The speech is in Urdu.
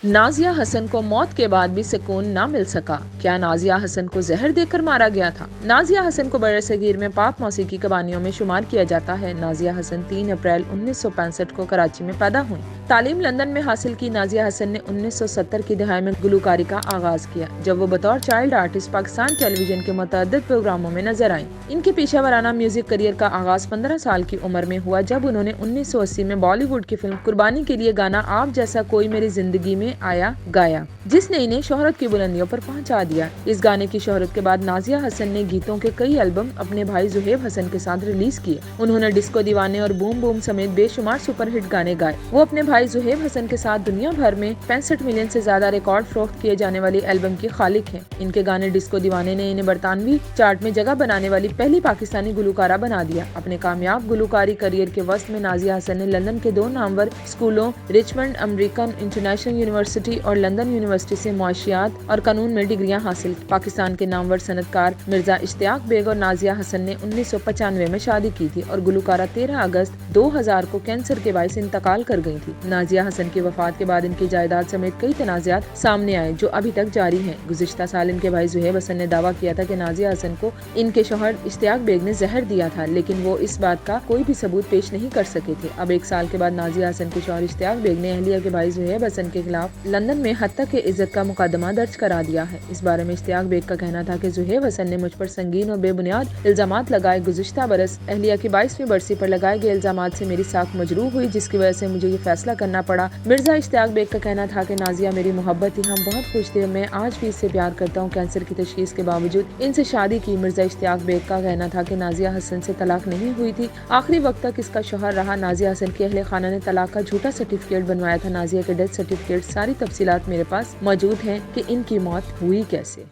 نازیہ حسن کو موت کے بعد بھی سکون نہ مل سکا، کیا نازیہ حسن کو زہر دے کر مارا گیا تھا؟ نازیہ حسن کو برصغیر میں پاپ موسیقی کے بانیوں میں شمار کیا جاتا ہے۔ نازیہ حسن 3 اپریل 1965 کو کراچی میں پیدا ہوئی۔ تعلیم لندن میں حاصل کی نازیہ حسن نے 1970 کی دہائی میں گلوکاری کا آغاز کیا، جب وہ بطور چائلڈ آرٹسٹ پاکستان ٹیلی ویژن کے متعدد پروگراموں میں نظر آئیں۔ ان کے پیشہ ورانہ میوزک کیریئر کا آغاز 15 سال کی عمر میں ہوا، جب انہوں نے 1980 میں بالی ووڈ کی فلم قربانی کے لیے گانا آپ جیسا کوئی میری زندگی میں آیا گایا، جس نے انہیں شہرت کی بلندیوں پر پہنچا دیا۔ اس گانے کی شہرت کے بعد نازیہ حسن نے گیتوں کے کئی البم اپنے بھائی زہیب حسن کے ساتھ ریلیز کیے۔ انہوں نے ڈسکو دیوانے اور بوم بوم سمیت بے شمار سپر ہٹ گانے گائے۔ وہ اپنے بھائی زہیب حسن کے ساتھ دنیا بھر میں 65 ملین سے زیادہ ریکارڈ فروخت کیے جانے والی البم کی خالق ہیں۔ ان کے گانے ڈسکو دیوانے نے انہیں برطانوی چارٹ میں جگہ بنانے والی پہلی پاکستانی گلوکارہ بنا دیا۔ اپنے کامیاب گلوکاری کیریئر کے وسط میں نازیہ حسن نے لندن کے 2 نامور اسکولوں رچمنڈ امریکن انٹرنیشنل یونیورسٹی اور لندن یونیورسٹی سے معاشیات اور قانون میں ڈگریاں حاصل کی۔ پاکستان کے نامور صنعت کار مرزا اشتیاق بیگ اور نازیہ حسن نے 1995 میں شادی کی تھی اور گلوکارہ 13 اگست 2000 کو کینسر کے باعث انتقال کر گئی تھی۔ نازیہ حسن کی وفات کے بعد ان کی جائیداد سمیت کئی تنازعات سامنے آئے جو ابھی تک جاری ہیں۔ گزشتہ سال ان کے بھائی زہیب حسن نے دعویٰ کیا تھا کہ نازیہ حسن کو ان کے شوہر اشتیاق بیگ نے زہر دیا تھا، لیکن وہ اس بات کا کوئی بھی ثبوت پیش نہیں کر سکے تھے۔ اب 1 سال کے بعد نازیہ حسن کے شوہر اشتیاق بیگ نے اہلیہ کے بھائی زہیب حسن کے خلاف لندن میں حتیٰ کہ عزت کا مقدمہ درج کرا دیا ہے۔ اس بارے میں اشتیاق بیگ کا کہنا تھا کہ زہیب حسن نے مجھ پر سنگین اور بے بنیاد الزامات لگائے۔ گزشتہ برس اہلیہ کی 22ویں برسی پر لگائے گئے الزامات سے میری ساکھ مجروح ہوئی، جس کی وجہ سے مجھے یہ فیصلہ کرنا پڑا۔ مرزا اشتیاق بیگ کا کہنا تھا کہ نازیہ میری محبت تھی، ہم بہت خوش تھے، میں آج بھی اس سے پیار کرتا ہوں۔ کینسر کی تشخیص کے باوجود ان سے شادی کی۔ مرزا اشتیاق بیگ کا کہنا تھا کہ نازیہ حسن سے طلاق نہیں ہوئی تھی، آخری وقت تک اس کا شوہر رہا۔ نازیہ حسن کے اہل خانہ نے طلاق کا جھوٹا سرٹیفکیٹ بنوایا تھا۔ نازیہ کے ڈیتھ سرٹیفکیٹ ساری تفصیلات میرے پاس موجود ہیں کہ ان کی موت ہوئی کیسے۔